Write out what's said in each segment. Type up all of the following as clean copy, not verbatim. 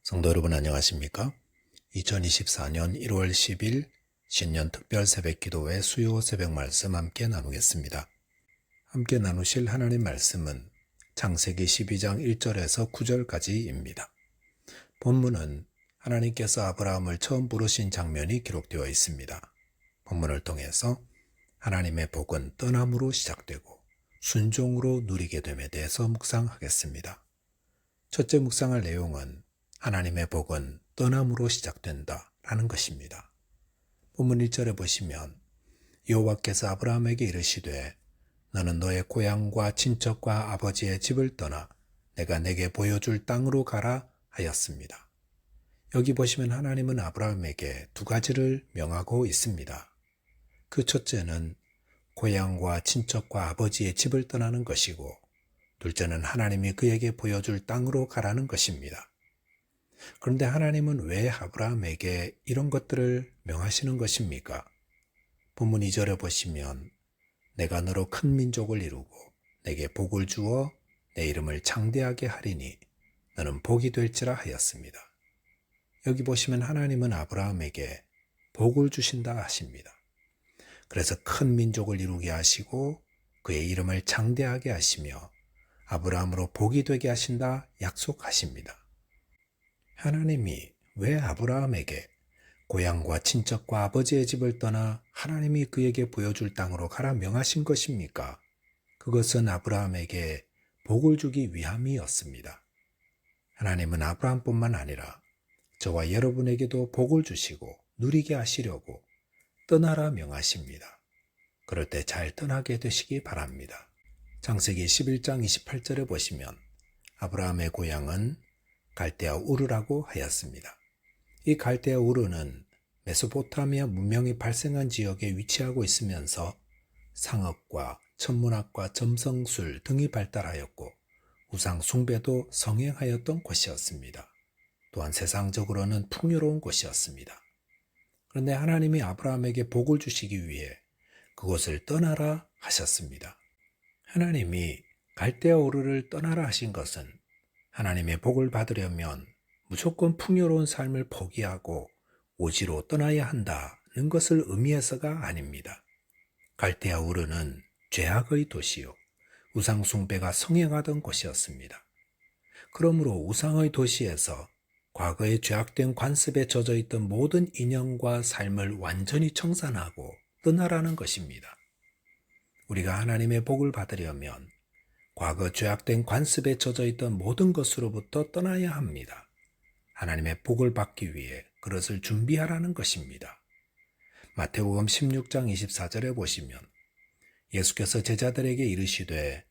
성도 여러분 안녕하십니까? 2024년 1월 10일 신년 특별 새벽 기도회 수요 새벽 말씀 함께 나누겠습니다. 함께 나누실 하나님 말씀은 창세기 12장 1절에서 9절까지입니다. 본문은 하나님께서 아브라함을 처음 부르신 장면이 기록되어 있습니다. 본문을 통해서 하나님의 복은 떠남으로 시작되고 순종으로 누리게 됨에 대해서 묵상하겠습니다. 첫째 묵상할 내용은 하나님의 복은 떠남으로 시작된다 라는 것입니다. 본문 1절에 보시면 여호와께서 아브라함에게 이르시되 너는 너의 고향과 친척과 아버지의 집을 떠나 내가 내게 보여줄 땅으로 가라 하였습니다. 여기 보시면 하나님은 아브라함에게 두 가지를 명하고 있습니다. 그 첫째는 고향과 친척과 아버지의 집을 떠나는 것이고, 둘째는 하나님이 그에게 보여줄 땅으로 가라는 것입니다. 그런데 하나님은 왜 아브라함에게 이런 것들을 명하시는 것입니까? 본문 2절에 보시면 내가 너로 큰 민족을 이루고 내게 복을 주어 내 이름을 창대하게 하리니 너는 복이 될지라 하였습니다. 여기 보시면 하나님은 아브라함에게 복을 주신다 하십니다. 그래서 큰 민족을 이루게 하시고 그의 이름을 창대하게 하시며 아브라함으로 복이 되게 하신다 약속하십니다. 하나님이 왜 아브라함에게 고향과 친척과 아버지의 집을 떠나 하나님이 그에게 보여줄 땅으로 가라 명하신 것입니까? 그것은 아브라함에게 복을 주기 위함이었습니다. 하나님은 아브라함뿐만 아니라 저와 여러분에게도 복을 주시고 누리게 하시려고 떠나라 명하십니다. 그럴 때 잘 떠나게 되시기 바랍니다. 창세기 11장 28절에 보시면 아브라함의 고향은 갈대아 우르라고 하였습니다. 이 갈대아 우르는 메소포타미아 문명이 발생한 지역에 위치하고 있으면서 상업과 천문학과 점성술 등이 발달하였고 우상 숭배도 성행하였던 곳이었습니다. 또한 세상적으로는 풍요로운 곳이었습니다. 그런데 하나님이 아브라함에게 복을 주시기 위해 그곳을 떠나라 하셨습니다. 하나님이 갈대아 우르를 떠나라 하신 것은 하나님의 복을 받으려면 무조건 풍요로운 삶을 포기하고 오지로 떠나야 한다는 것을 의미해서가 아닙니다. 갈대아 우르는 죄악의 도시요 우상 숭배가 성행하던 곳이었습니다. 그러므로 우상의 도시에서 과거의 죄악된 관습에 젖어 있던 모든 인연과 삶을 완전히 청산하고 떠나라는 것입니다. 우리가 하나님의 복을 받으려면 과거 죄악된 관습에 젖어 있던 모든 것으로부터 떠나야 합니다. 하나님의 복을 받기 위해 그것을 준비하라는 것입니다. 마태복음 16장 24절에 보시면 예수께서 제자들에게 이르시되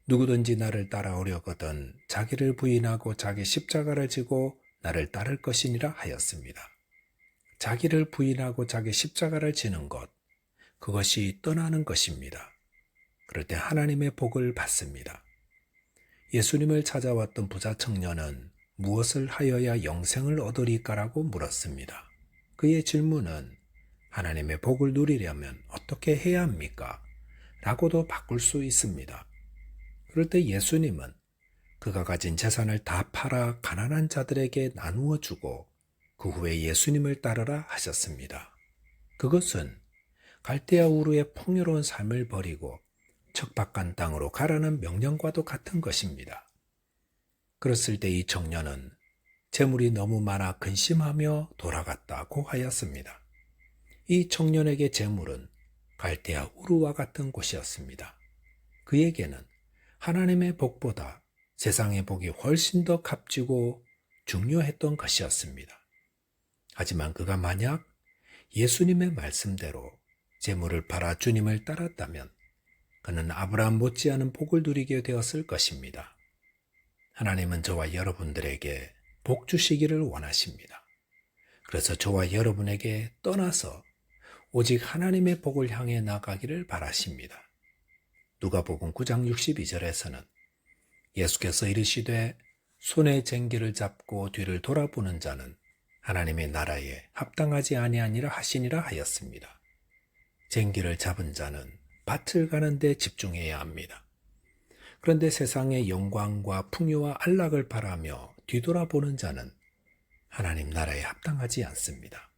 누구든지 나를 따라오려거든 자기를 부인하고 자기 십자가를 지고 나를 따를 것이니라 하였습니다. 자기를 부인하고 자기 십자가를 지는 것, 그것이 떠나는 것입니다. 그럴 때 하나님의 복을 받습니다. 예수님을 찾아왔던 부자 청년은 무엇을 하여야 영생을 얻으리까라고 물었습니다. 그의 질문은 하나님의 복을 누리려면 어떻게 해야 합니까? 라고도 바꿀 수 있습니다. 그럴 때 예수님은 그가 가진 재산을 다 팔아 가난한 자들에게 나누어 주고 그 후에 예수님을 따르라 하셨습니다. 그것은 갈대아 우르의 풍요로운 삶을 버리고 척박한 땅으로 가라는 명령과도 같은 것입니다. 그랬을 때 이 청년은 재물이 너무 많아 근심하며 돌아갔다고 하였습니다. 이 청년에게 재물은 갈대아 우르와 같은 곳이었습니다. 그에게는 하나님의 복보다 세상의 복이 훨씬 더 값지고 중요했던 것이었습니다. 하지만 그가 만약 예수님의 말씀대로 재물을 팔아 주님을 따랐다면 그는 아브라함 못지않은 복을 누리게 되었을 것입니다. 하나님은 저와 여러분들에게 복 주시기를 원하십니다. 그래서 저와 여러분에게 떠나서 오직 하나님의 복을 향해 나가기를 바라십니다. 누가복음 9장 62절에서는 예수께서 이르시되 손에 쟁기를 잡고 뒤를 돌아보는 자는 하나님의 나라에 합당하지 아니하니라 하시니라 하였습니다. 쟁기를 잡은 자는 밭을 가는 데 집중해야 합니다. 그런데 세상의 영광과 풍요와 안락을 바라며 뒤돌아보는 자는 하나님 나라에 합당하지 않습니다.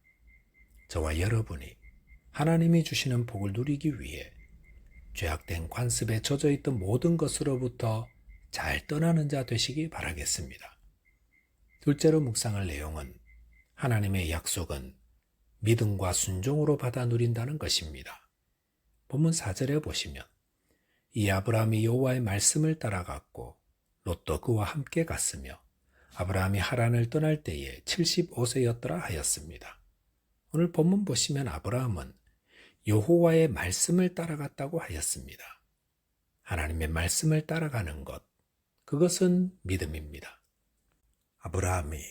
저와 여러분이 하나님이 주시는 복을 누리기 위해 죄악된 관습에 젖어 있던 모든 것으로부터 잘 떠나는 자 되시기 바라겠습니다. 둘째로 묵상할 내용은 하나님의 약속은 믿음과 순종으로 받아 누린다는 것입니다. 본문 4절에 보시면 이 아브라함이 여호와의 말씀을 따라갔고 롯도 그와 함께 갔으며 아브라함이 하란을 떠날 때에 75세였더라 하였습니다. 오늘 본문 보시면 아브라함은 여호와의 말씀을 따라갔다고 하였습니다. 하나님의 말씀을 따라가는 것, 그것은 믿음입니다. 아브라함이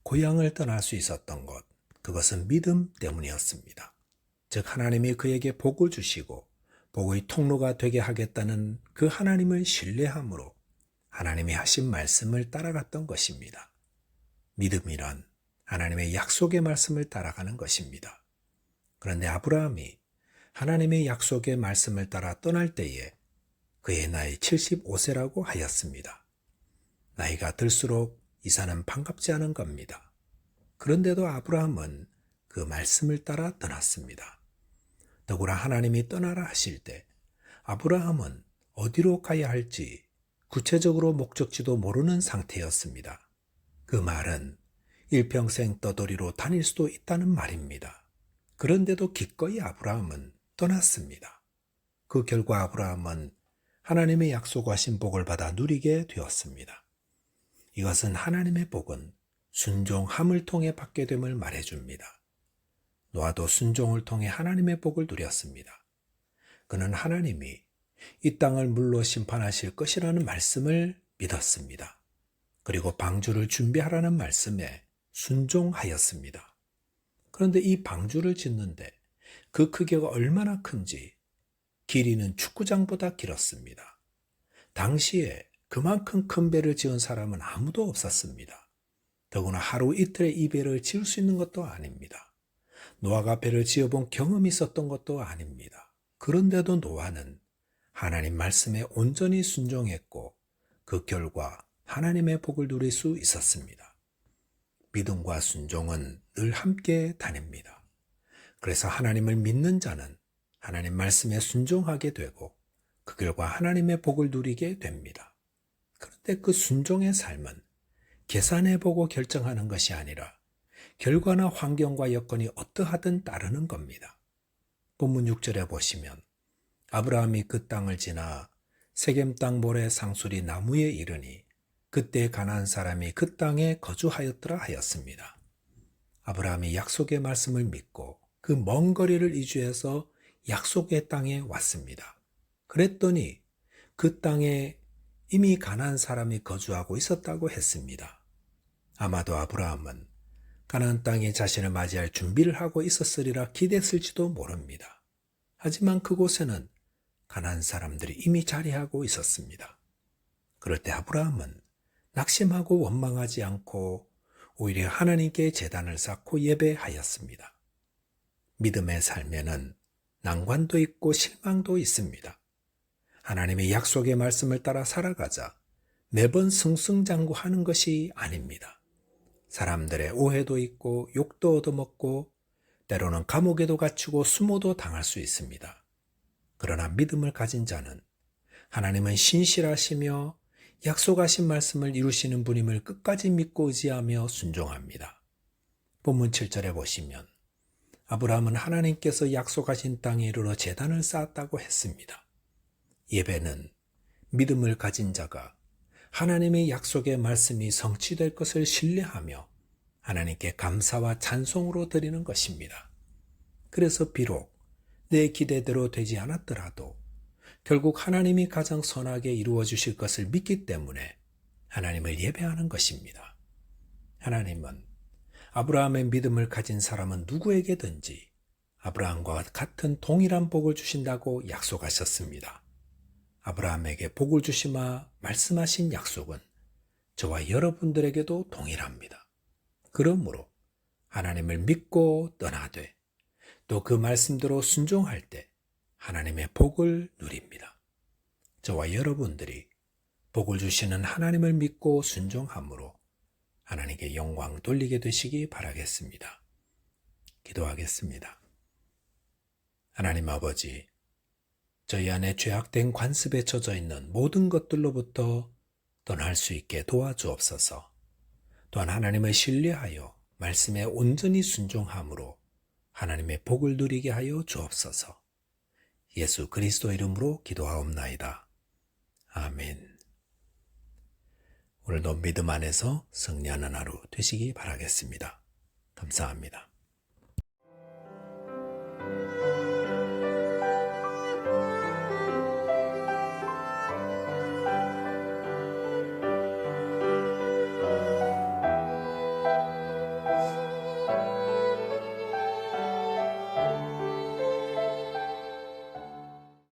고향을 떠날 수 있었던 것, 그것은 믿음 때문이었습니다. 즉 하나님이 그에게 복을 주시고 복의 통로가 되게 하겠다는 그 하나님을 신뢰함으로 하나님이 하신 말씀을 따라갔던 것입니다. 믿음이란 하나님의 약속의 말씀을 따라가는 것입니다. 그런데 아브라함이 하나님의 약속의 말씀을 따라 떠날 때에 그의 나이 75세라고 하였습니다. 나이가 들수록 이사는 반갑지 않은 겁니다. 그런데도 아브라함은 그 말씀을 따라 떠났습니다. 더구나 하나님이 떠나라 하실 때 아브라함은 어디로 가야 할지 구체적으로 목적지도 모르는 상태였습니다. 그 말은 일평생 떠돌이로 다닐 수도 있다는 말입니다. 그런데도 기꺼이 아브라함은 떠났습니다. 그 결과 아브라함은 하나님의 약속하신 복을 받아 누리게 되었습니다. 이것은 하나님의 복은 순종함을 통해 받게 됨을 말해줍니다. 노아도 순종을 통해 하나님의 복을 누렸습니다. 그는 하나님이 이 땅을 물로 심판하실 것이라는 말씀을 믿었습니다. 그리고 방주를 준비하라는 말씀에 순종하였습니다. 그런데 이 방주를 짓는데 그 크기가 얼마나 큰지 길이는 축구장보다 길었습니다. 당시에 그만큼 큰 배를 지은 사람은 아무도 없었습니다. 더구나 하루 이틀에 이 배를 지을 수 있는 것도 아닙니다. 노아가 배를 지어본 경험이 있었던 것도 아닙니다. 그런데도 노아는 하나님 말씀에 온전히 순종했고 그 결과 하나님의 복을 누릴 수 있었습니다. 믿음과 순종은 늘 함께 다닙니다. 그래서 하나님을 믿는 자는 하나님 말씀에 순종하게 되고 그 결과 하나님의 복을 누리게 됩니다. 그런데 그 순종의 삶은 계산해보고 결정하는 것이 아니라 결과나 환경과 여건이 어떠하든 따르는 겁니다. 본문 6절에 보시면 아브라함이 그 땅을 지나 세겜 땅 모래 상수리 나무에 이르니 그때 가나안 사람이 그 땅에 거주하였더라 하였습니다. 아브라함이 약속의 말씀을 믿고 그 먼 거리를 이주해서 약속의 땅에 왔습니다. 그랬더니 그 땅에 이미 가나안 사람이 거주하고 있었다고 했습니다. 아마도 아브라함은 가나안 땅에 자신을 맞이할 준비를 하고 있었으리라 기대했을지도 모릅니다. 하지만 그곳에는 가나안 사람들이 이미 자리하고 있었습니다. 그럴 때 아브라함은 낙심하고 원망하지 않고 오히려 하나님께 제단을 쌓고 예배하였습니다. 믿음의 삶에는 난관도 있고 실망도 있습니다. 하나님의 약속의 말씀을 따라 살아가자 매번 승승장구하는 것이 아닙니다. 사람들의 오해도 있고 욕도 얻어먹고 때로는 감옥에도 갇히고 수모도 당할 수 있습니다. 그러나 믿음을 가진 자는 하나님은 신실하시며 약속하신 말씀을 이루시는 분임을 끝까지 믿고 의지하며 순종합니다. 본문 7절에 보시면 아브라함은 하나님께서 약속하신 땅에 이르러 제단을 쌓았다고 했습니다. 예배는 믿음을 가진 자가 하나님의 약속의 말씀이 성취될 것을 신뢰하며 하나님께 감사와 찬송으로 드리는 것입니다. 그래서 비록 내 기대대로 되지 않았더라도 결국 하나님이 가장 선하게 이루어 주실 것을 믿기 때문에 하나님을 예배하는 것입니다. 하나님은 아브라함의 믿음을 가진 사람은 누구에게든지 아브라함과 같은 동일한 복을 주신다고 약속하셨습니다. 아브라함에게 복을 주시마 말씀하신 약속은 저와 여러분들에게도 동일합니다. 그러므로 하나님을 믿고 떠나되 또 그 말씀대로 순종할 때 하나님의 복을 누립니다. 저와 여러분들이 복을 주시는 하나님을 믿고 순종함으로 하나님께 영광 돌리게 되시기 바라겠습니다. 기도하겠습니다. 하나님 아버지, 저희 안에 죄악된 관습에 젖어 있는 모든 것들로부터 떠날 수 있게 도와주옵소서. 또한 하나님을 신뢰하여 말씀에 온전히 순종함으로 하나님의 복을 누리게 하여 주옵소서. 예수 그리스도 이름으로 기도하옵나이다. 아멘. 오늘도 믿음 안에서 승리하는 하루 되시기 바라겠습니다. 감사합니다.